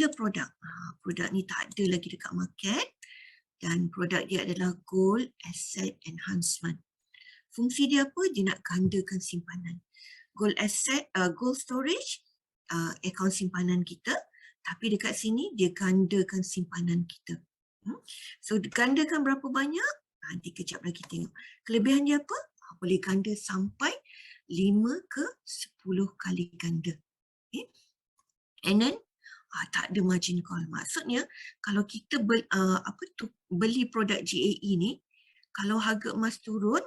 killer produk. Produk ni tak ada lagi dekat market dan produk dia adalah Gold Asset Enhancement. Fungsi dia apa? Dia nak gandakan simpanan. Gold Asset, Gold Storage, akaun simpanan kita, tapi dekat sini dia gandakan simpanan kita. So gandakan berapa banyak? Nanti kejap lagi tengok. Kelebihan dia apa? Boleh ganda sampai 5 ke 10 kali ganda. Okay. And then tak ada margin call. Maksudnya kalau kita beli produk GAE ni, kalau harga emas turun,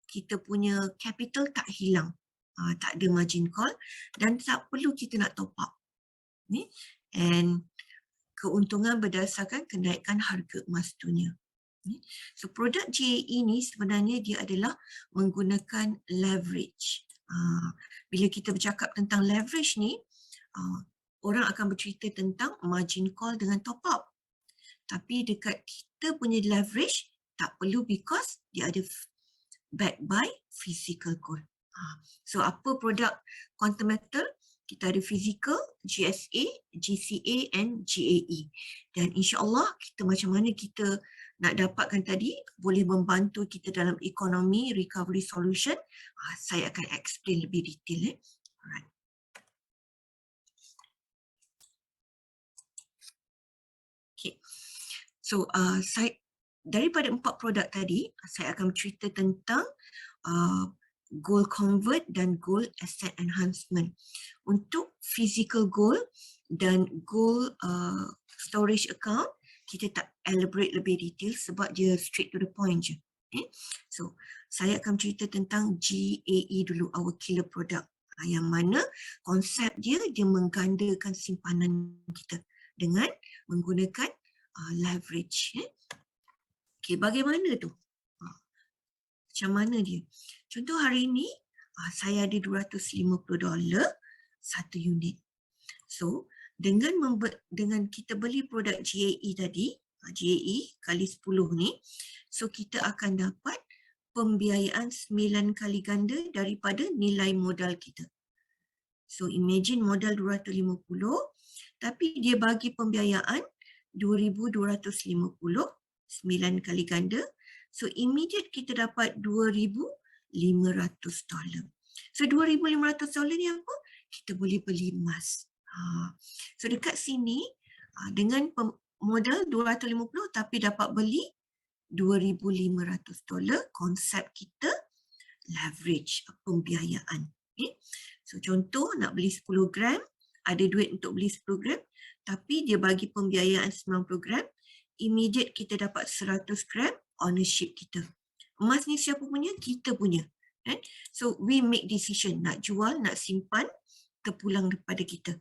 kita punya capital tak hilang. Tak ada margin call dan tak perlu kita nak top up. Ni. And keuntungan berdasarkan kenaikan harga emas dunia. So produk GAE ni sebenarnya dia adalah menggunakan leverage. Bila kita bercakap tentang leverage ni, orang akan bercerita tentang margin call dengan top up. Tapi dekat kita punya leverage tak perlu because dia ada backed by physical gold. So apa produk quantum metal? Kita ada physical, GSA, GCA and GAE. Dan insya-Allah kita macam mana kita nak dapatkan tadi boleh membantu kita dalam ekonomi recovery solution. Saya akan explain lebih detail. Alright. Okay. So saya daripada 4 produk tadi saya akan cerita tentang gold convert dan gold asset enhancement. Untuk physical gold dan gold storage account, kita tak elaborate lebih detail sebab dia straight to the point je. Okay? So, saya akan cerita tentang GAE dulu, our killer product. Yang mana konsep dia menggandakan simpanan kita dengan menggunakan leverage. Okay, bagaimana tu? Macam mana dia? Contoh hari ini, saya ada $250 satu unit. So, dengan kita beli produk GAE tadi, GAE kali 10 ni, so kita akan dapat pembiayaan 9 kali ganda daripada nilai modal kita. So, imagine modal 250, tapi dia bagi pembiayaan 2,250, 9 kali ganda. So, immediate kita dapat $2,500. So, $2,500 ni apa? Kita boleh beli emas. So, dekat sini, dengan modal 250 tapi dapat beli $2,500, konsep kita leverage, pembiayaan. Okay. So, contoh nak beli 10 gram, ada duit untuk beli 10 gram, tapi dia bagi pembiayaan 90 gram, immediate kita dapat 100 gram, ownership kita. Emas ni siapa punya? Kita punya. So, we make decision nak jual, nak simpan, terpulang daripada kita.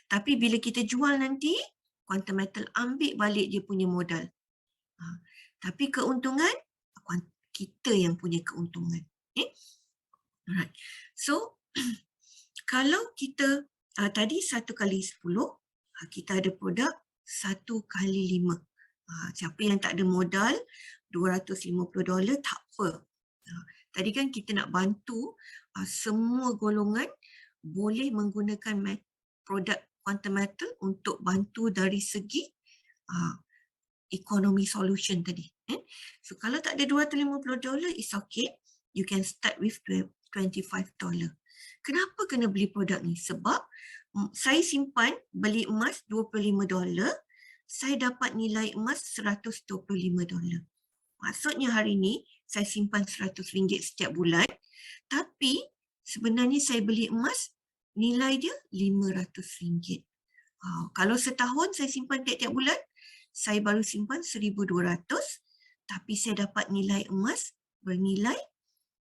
Tapi bila kita jual nanti, quantum metal ambil balik dia punya modal. Tapi keuntungan, kita yang punya keuntungan. Okay? Alright. So, kalau kita, tadi 1 kali 10, kita ada produk 1 kali 5. Siapa yang tak ada modal $250 tak apa. Tadi kan kita nak bantu semua golongan boleh menggunakan produk quantum metal untuk bantu dari segi economy solution tadi. So kalau tak ada $250, it's okay. You can start with $25. Kenapa kena beli produk ni? Sebab saya simpan beli emas $25, saya dapat nilai emas $125. Maksudnya hari ni saya simpan RM100 setiap bulan, tapi sebenarnya saya beli emas nilai dia RM500. Kalau setahun saya simpan tiap-tiap bulan, saya baru simpan $1,200, tapi saya dapat nilai emas bernilai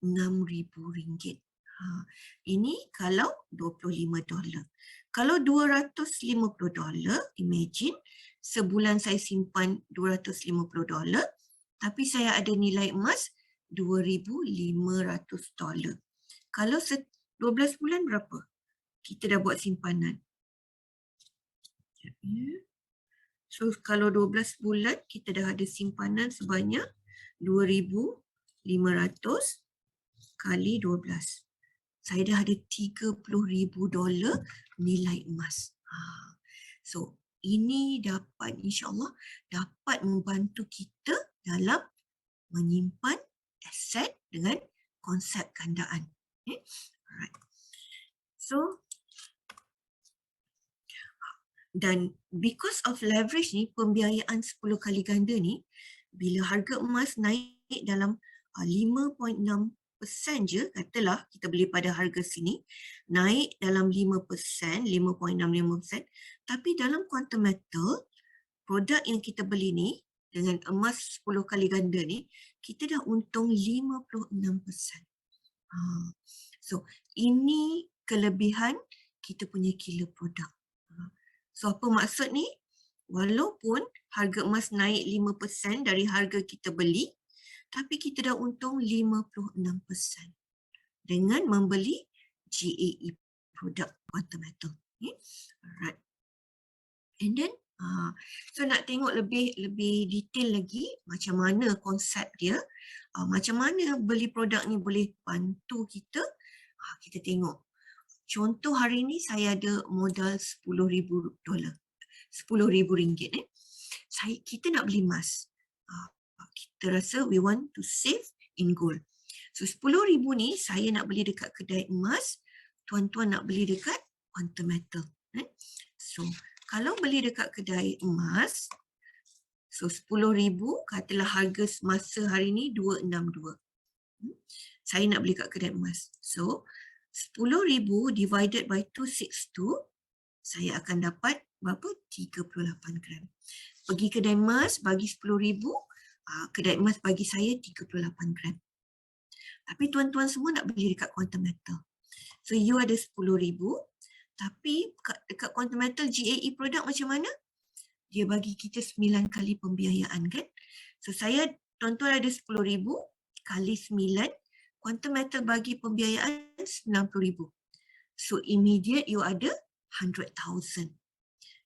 RM6,000. Ini kalau $25. Kalau $250, imagine sebulan saya simpan $250, tapi saya ada nilai emas $2,500. Kalau 12 bulan berapa? Kita dah buat simpanan. So kalau 12 bulan kita dah ada simpanan sebanyak 2,500 kali 12. Saya dah ada $30,000 nilai emas. So, ini dapat insya-Allah dapat membantu kita dalam menyimpan aset dengan konsep gandaan. Okay. Alright. So, dan because of leverage ni, pembiayaan 10 kali ganda ni, bila harga emas naik dalam 5.6% je, katalah kita beli pada harga sini, naik dalam 5%, 5.65%, tapi dalam quantum metal, produk yang kita beli ni, dengan emas 10 kali ganda ni, kita dah untung 56%. So, ini kelebihan kita punya killer produk. So, apa maksud ni? Walaupun harga emas naik 5% dari harga kita beli, tapi kita dah untung 56% dengan membeli GAE produk quantum metal. Okay. Alright. And then, so nak tengok lebih detail lagi macam mana konsep dia, macam mana beli produk ni boleh bantu kita, kita tengok. Contoh hari ni saya ada modal $10,000. RM10,000. Kita nak beli emas. Kita rasa we want to save in gold. So RM10,000 ni saya nak beli dekat kedai emas, tuan-tuan nak beli dekat quantum metal. So kalau beli dekat kedai emas, so RM10,000 katalah harga masa hari ni 262. Saya nak beli kat kedai emas. So RM10,000 divided by 262, saya akan dapat berapa? 38 gram. Pergi kedai emas bagi RM10,000, kedai emas bagi saya 38 gram. Tapi tuan-tuan semua nak beli dekat quantum metal. So you ada RM10,000, tapi dekat quantum metal GAE produk macam mana? Dia bagi kita 9 kali pembiayaan kan? So tuan-tuan ada RM10,000 kali 9, quantum metal bagi pembiayaan RM90,000. So immediate you ada 100,000.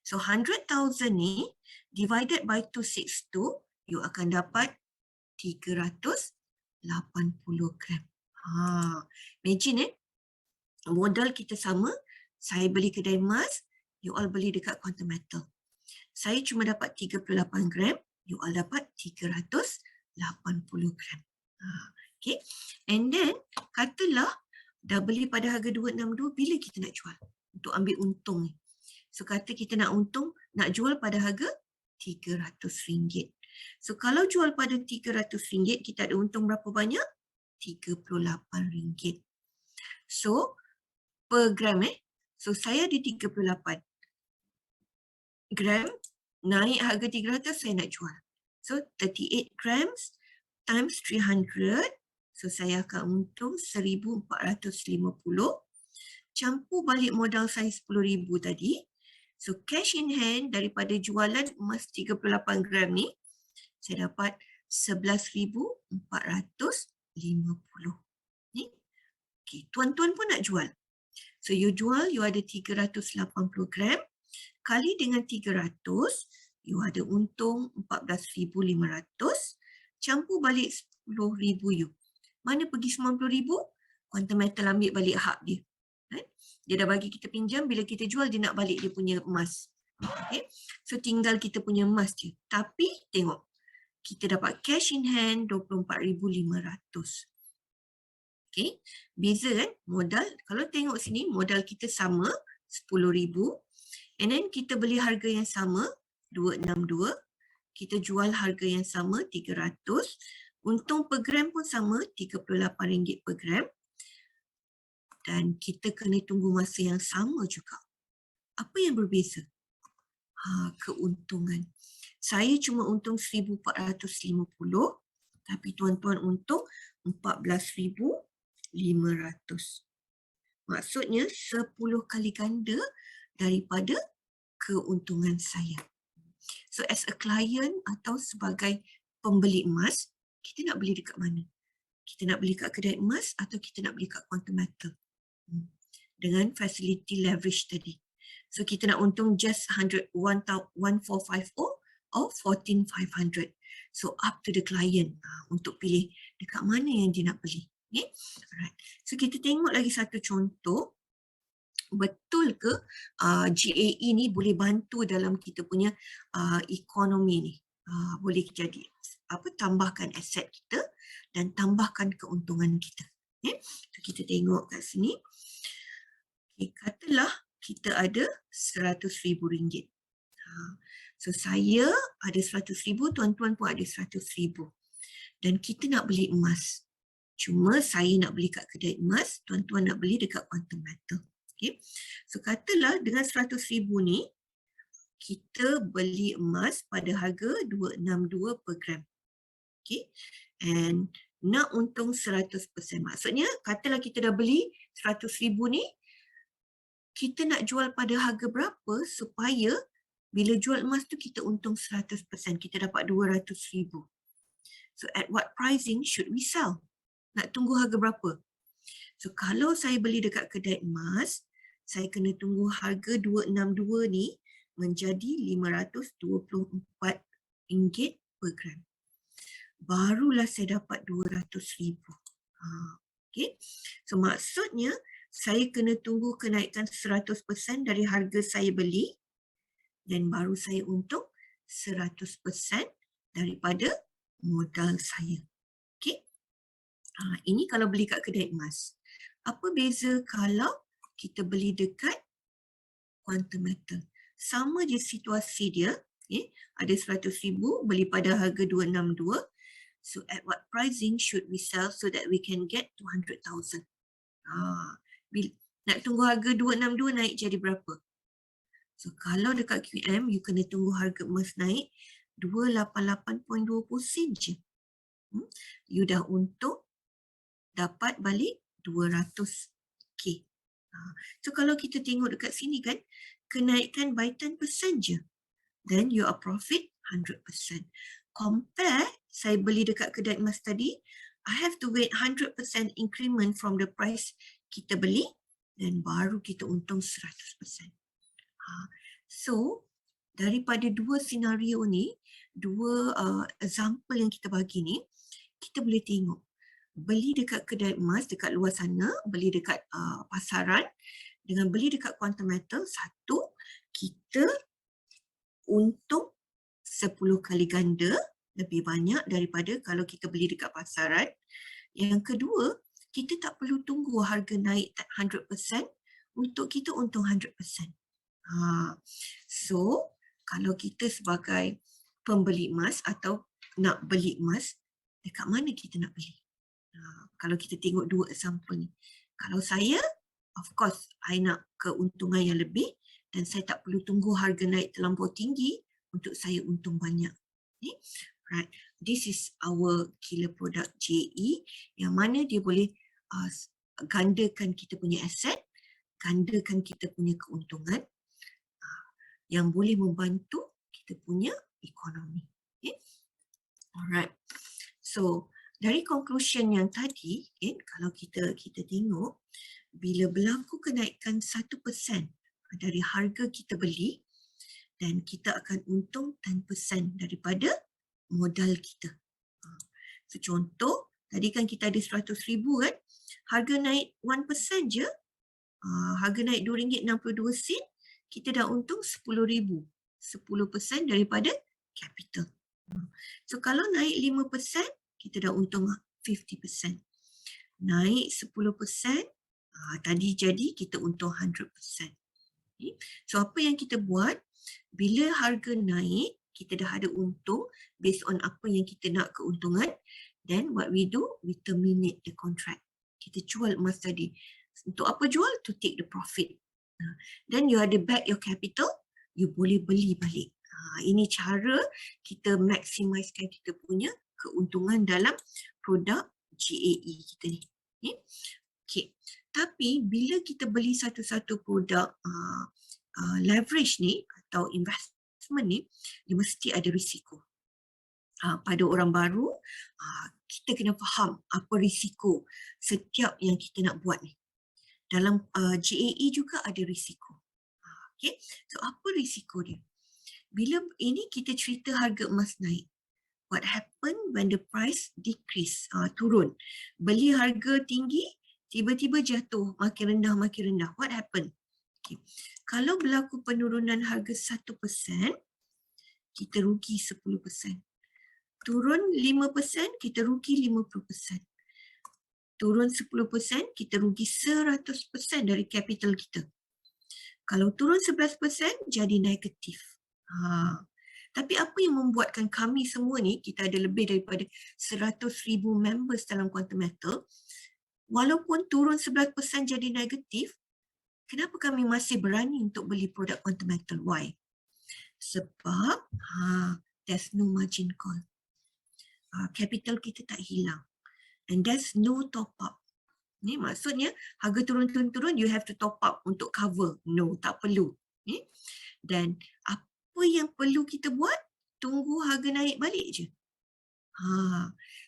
So 100,000 ni divided by 262, you akan dapat 380 gram. Imagine modal kita sama, saya beli kedai emas, you all beli dekat quantum metal. Saya cuma dapat 38 gram, you all dapat 380 gram. Okay. And then, katalah dah beli pada harga 262, bila kita nak jual untuk ambil untung ni? So, kata kita nak untung, nak jual pada harga RM300. So, kalau jual pada RM300, kita ada untung berapa banyak? RM38. So, per gram So, saya ada 38 gram, naik harga 300, saya nak jual. So, 38 grams times 300, so saya akan untung 1,450. Campur balik modal saya 10,000 tadi. So cash in hand daripada jualan emas 38 gram ni, saya dapat 11,450. Ni. Okay, tuan-tuan pun nak jual. So you jual, you ada 380 gram. Kali dengan 300, you ada untung 14,500. Campur balik 10,000 you. Mana pergi 90,000? Quantum metal ambil balik hak dia. Dia dah bagi kita pinjam, bila kita jual dia nak balik dia punya emas. Okay. So tinggal kita punya emas je. Tapi tengok, kita dapat cash in hand 24,500. Okay. Beza kan modal. Kalau tengok sini modal kita sama 10,000. And then kita beli harga yang sama 262. Kita jual harga yang sama 300. Untung per gram pun sama RM38 per gram. Dan kita kena tunggu masa yang sama juga. Apa yang berbeza? Keuntungan. Saya cuma untung 1,450, tapi tuan-tuan untung 14,500. Maksudnya 10 kali ganda daripada keuntungan saya. So as a client atau sebagai pembeli emas, kita nak beli dekat mana? Kita nak beli kat kedai emas atau kita nak beli kat quantum metal? Dengan facility leverage tadi. So kita nak untung just 1450 or 14,500. So up to the client untuk pilih dekat mana yang dia nak beli. Okay? Alright. So kita tengok lagi satu contoh. betul ke GAE ni boleh bantu dalam kita punya ekonomi ni. Boleh jadi tambahkan aset kita dan tambahkan keuntungan kita. So kita tengok kat sini. Katalah kita ada RM100,000. So saya ada RM100,000, tuan-tuan pun ada RM100,000. Dan kita nak beli emas. Cuma saya nak beli kat kedai emas, tuan-tuan nak beli dekat Quantum Metal. Okay. So katalah dengan RM100,000 ni, kita beli emas pada harga 262 per gram. Okay. And nak untung 100%. Maksudnya, katalah kita dah beli RM100,000 ni, kita nak jual pada harga berapa supaya bila jual emas tu kita untung 100%, kita dapat RM200,000. So at what pricing should we sell? Nak tunggu harga berapa? So kalau saya beli dekat kedai emas, saya kena tunggu harga 262 ni menjadi RM524 per gram. Barulah saya dapat RM200,000. Okay. So maksudnya saya kena tunggu kenaikan 100% dari harga saya beli dan baru saya untung 100% daripada modal saya. Okay. Ini kalau beli kat kedai emas. Apa beza kalau kita beli dekat Quantum Metal? Sama je situasi dia. Okay. Ada RM100,000, beli pada harga 262. So at what pricing should we sell so that we can get 200,000? Nak tunggu harga 262 naik jadi berapa? So kalau dekat QM, you kena tunggu harga emas naik 288.20 sen je. You dah untung dapat balik 200k. So kalau kita tengok dekat sini kan, kenaikan by 10% je. Then you are profit 100%. Compare, saya beli dekat kedai emas tadi, I have to wait 100% increment from the price kita beli dan baru kita untung 100%. So, daripada dua senario ni, dua example yang kita bagi ni, kita boleh tengok. Beli dekat kedai emas dekat luar sana, beli dekat pasaran, dengan beli dekat Quantum Metal, satu, kita untung 10 kali ganda lebih banyak daripada kalau kita beli dekat pasaran. Yang kedua, kita tak perlu tunggu harga naik 100% untuk kita untung 100%. So, kalau kita sebagai pembeli emas atau nak beli emas, dekat mana kita nak beli? Kalau kita tengok dua example ni. Kalau saya, of course, I nak keuntungan yang lebih dan saya tak perlu tunggu harga naik terlampau tinggi untuk saya untung banyak. Okay? Right. This is our killer product JE yang mana dia boleh gandakan kita punya aset, gandakan kita punya keuntungan yang boleh membantu kita punya ekonomi. Okay? Alright. So, dari conclusion yang tadi, kalau kita tengok, bila berlaku kenaikan 1% dari harga kita beli, dan kita akan untung 10% daripada modal kita. So, contoh, tadi kan kita ada RM100,000 kan, harga naik 1% je, harga naik RM2.62, kita dah untung RM10,000. 10% daripada capital. So, kalau naik 5%, kita dah untung 50%. Naik 10%, tadi jadi kita untung 100%. Okay. So, apa yang kita buat, bila harga naik, kita dah ada untung based on apa yang kita nak keuntungan. Then what we do, we terminate the contract. Kita jual emas tadi. Untuk apa jual? To take the profit. Then you ada back your capital, you boleh beli balik. Ini cara kita maximiskan kita punya keuntungan dalam produk GAE kita ni. Okay. Tapi bila kita beli satu-satu produk leverage ni atau investment ni, dia mesti ada risiko. Pada orang baru, kita kena faham apa risiko setiap yang kita nak buat ni. Dalam GAE juga ada risiko. Okay. So, apa risiko dia? Bila ini kita cerita harga emas naik. What happen when the price decrease? Turun. Beli harga tinggi, tiba-tiba jatuh, makin rendah, makin rendah. What happen? Okay. Kalau berlaku penurunan harga 1%, kita rugi 10%. Turun 5%, kita rugi 50%. Turun 10%, kita rugi 100% dari capital kita. Kalau turun 11%, jadi negatif. Tapi apa yang membuatkan kami semua ni, kita ada lebih daripada 100,000 members dalam Quantum Metal, walaupun turun 11% jadi negatif, kenapa kami masih berani untuk beli produk Quantum Metal? Why? Sebab there's no margin call. Capital kita tak hilang. And there's no top up. Ni maksudnya harga turun-turun, you have to top up untuk cover. No, tak perlu. Dan apa yang perlu kita buat? Tunggu harga naik balik je.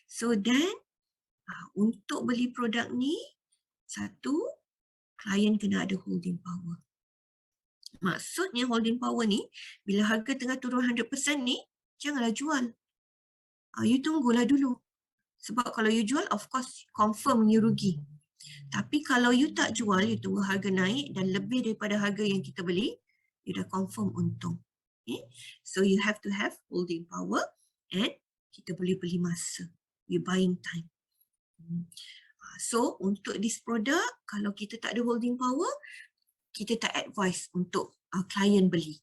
So then, untuk beli produk ni, satu, klien kena ada holding power. Maksudnya holding power ni, bila harga tengah turun 100% ni, janganlah jual. You tunggulah dulu. Sebab kalau you jual, of course, confirm you rugi. Tapi kalau you tak jual, you tunggu harga naik dan lebih daripada harga yang kita beli, you dah confirm untung. Okay? So you have to have holding power and kita boleh beli masa. You buying time. So untuk this product, kalau kita tak ada holding power, kita tak advise untuk klien beli.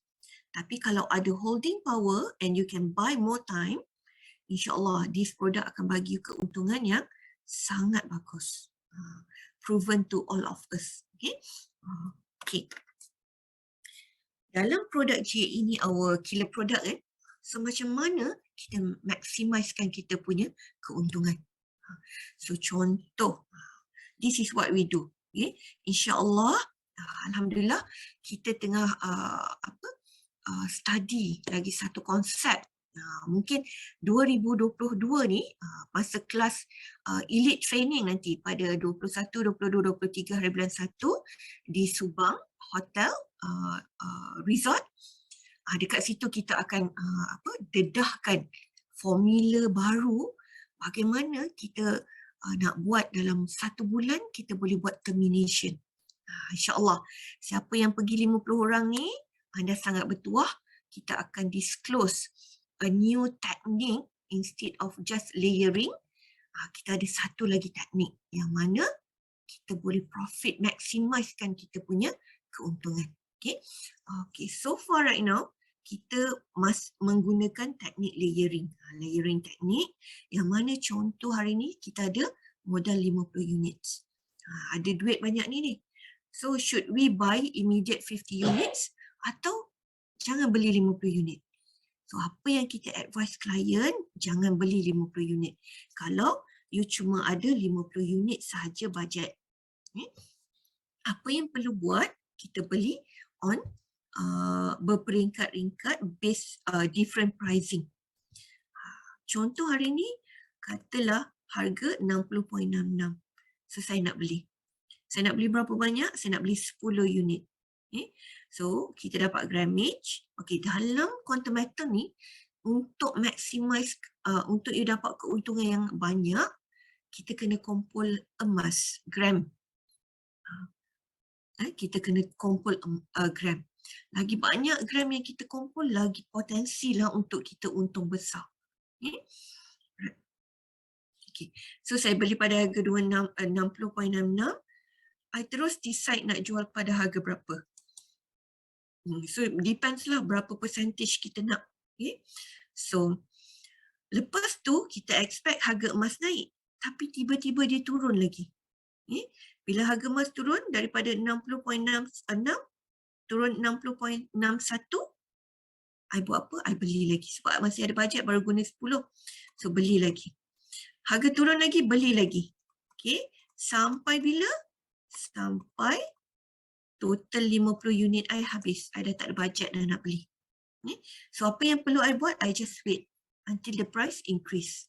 Tapi kalau ada holding power and you can buy more time, InsyaAllah this product akan bagi you keuntungan yang sangat bagus. Proven to all of us. Okay. Dalam produk J ini our killer product kan. So macam mana kita maksimiskan kita punya keuntungan. So contoh, this is what we do. Okay. InsyaAllah, Alhamdulillah kita tengah study lagi satu konsep. Mungkin 2022 ni masa kelas elite training nanti pada 21, 22, 23 hari bulan 1 di Subang Hotel Resort. Dekat situ kita akan dedahkan formula baru bagaimana kita nak buat dalam 1 bulan kita boleh buat termination. InsyaAllah siapa yang pergi 50 orang ni, anda sangat bertuah, kita akan disclose a new technique instead of just layering. Kita ada satu lagi teknik yang mana kita boleh profit maximizekan kita punya keuntungan. Okay, so far right now kita menggunakan teknik layering. Layering teknik yang mana contoh hari ni kita ada modal 50 units. Ada duit banyak ni. So should we buy immediate 50 units atau jangan beli 50 unit? So apa yang kita advise klien, jangan beli 50 unit. Kalau you cuma ada 50 unit sahaja bajet. Apa yang perlu buat, kita beli on berperingkat-ringkat based different pricing. Contoh hari ni, katalah harga 60.66. So saya nak beli. Saya nak beli berapa banyak? Saya nak beli 10 unit. So, kita dapat grammage. Dalam Quantum Metal ni, untuk maximize, untuk you dapat keuntungan yang banyak, kita kena kumpul emas, gram. Kita kena kumpul gram. Lagi banyak gram yang kita kumpul, lagi potensi lah untuk kita untung besar. So, saya beli pada harga 60.66. I terus decide nak jual pada harga berapa. So depends lah berapa percentage kita nak. So lepas tu kita expect harga emas naik, tapi tiba-tiba dia turun lagi. Bila harga emas turun daripada 60.66 turun 60.61, I buat apa? I beli lagi sebab masih ada bajet, baru guna 10. So beli lagi. Harga turun lagi, beli lagi. Sampai bila? Sampai total 50 unit I habis. I dah tak ada bajet dah nak beli. So apa yang perlu I buat? I just wait until the price increase.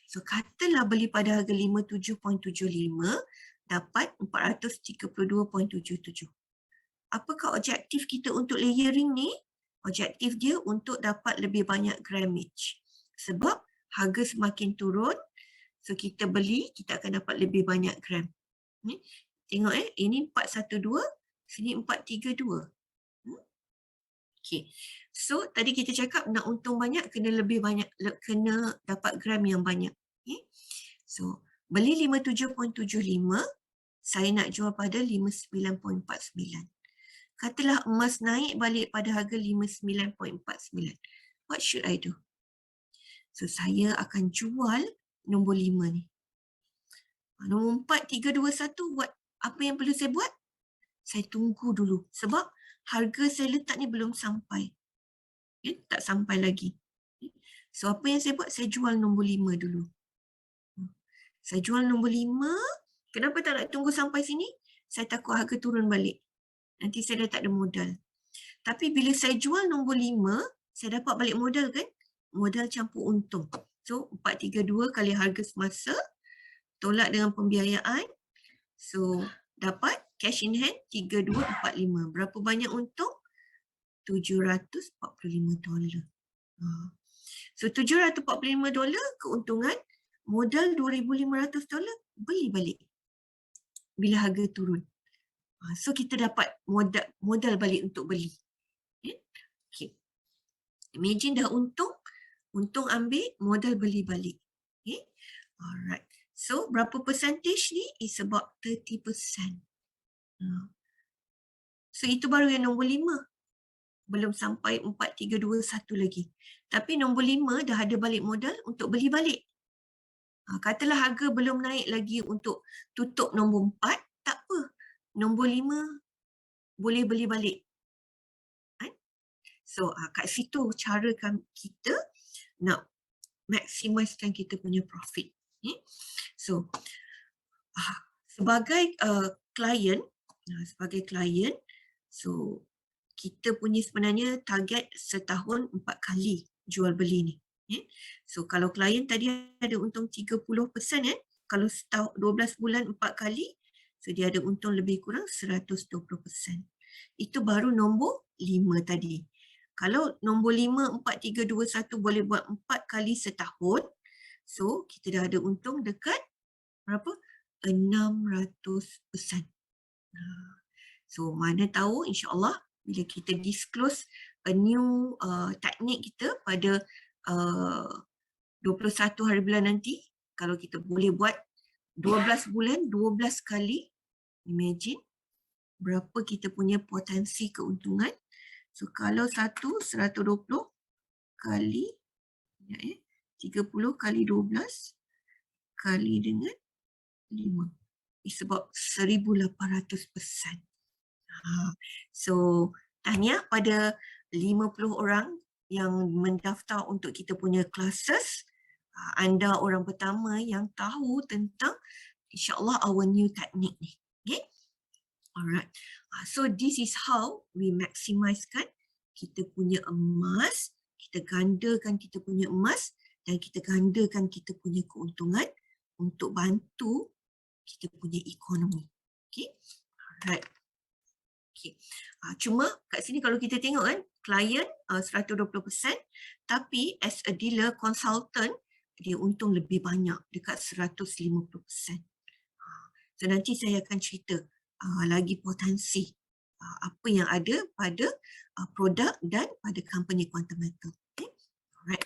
So katalah beli pada harga 57.75, dapat 432.77. Apakah objektif kita untuk layering ni? Objektif dia untuk dapat lebih banyak grammage. Sebab harga semakin turun, so kita beli, kita akan dapat lebih banyak gram. Tengok ini 412, Sini 432. Okay. So tadi kita cakap nak untung banyak kena lebih banyak, kena dapat gram yang banyak. Okay. So beli 57.75, saya nak jual pada 59.49. Katalah emas naik balik pada harga 59.49. What should I do? So saya akan jual nombor 5 ni. Nombor 4, 3, 2, 1, apa yang perlu saya buat? Saya tunggu dulu sebab harga saya letak ni belum sampai. Tak sampai lagi. So apa yang saya buat? Saya jual nombor 5 dulu. Saya jual nombor 5. Kenapa tak nak tunggu sampai sini? Saya takut harga turun balik. Nanti saya dah tak ada modal. Tapi bila saya jual nombor 5, saya dapat balik modal kan? Modal campur untung. So 432 kali harga semasa, tolak dengan pembiayaan. So dapat cash in hand 3245. Berapa banyak untung? $745. So $745 keuntungan, modal $2,500, beli balik bila harga turun. So kita dapat modal balik untuk beli. Okay. Imagine dah untung ambil, modal beli balik. Okay. Alright. So berapa percentage ni? Is about 30%. So itu baru yang nombor 5. Belum sampai 4, 3, 2, 1 lagi. Tapi nombor 5 dah ada balik modal untuk beli balik. Katalah harga belum naik lagi untuk tutup nombor 4, tak apa. Nombor 5 boleh beli balik. So kat situ cara kita nak maximiskan kita punya profit. So sebagai klien, so kita punya sebenarnya target setahun 4 kali jual beli ni. So kalau klien tadi ada untung 30%, kalau 12 bulan 4 kali, so dia ada untung lebih kurang 120%. Itu baru nombor 5 tadi. Kalau nombor 5, 4, 3, 2, 1 boleh buat 4 kali setahun, so kita dah ada untung dekat berapa? 600%. So mana tahu insyaAllah bila kita disclose a new teknik kita pada 21 hari bulan nanti, kalau kita boleh buat 12 bulan, 12 kali, imagine berapa kita punya potensi keuntungan. So kalau 120 kali 30 kali 12 kali dengan 5. It's about 1,800%. So tahniah pada 50 orang yang mendaftar untuk kita punya classes. Anda orang pertama yang tahu tentang insyaAllah our new technique ni. Okay? Alright. So this is how we maximizekan kita punya emas, kita gandakan kita punya emas dan kita gandakan kita punya keuntungan untuk bantu kita punya ekonomi. Okay? Alright. Okay. Cuma kat sini kalau kita tengok kan, klien 120%, tapi as a dealer, consultant, dia untung lebih banyak, dekat 150%. So nanti saya akan cerita lagi potensi apa yang ada pada produk dan pada company Quantum Metal. Okay? Alright.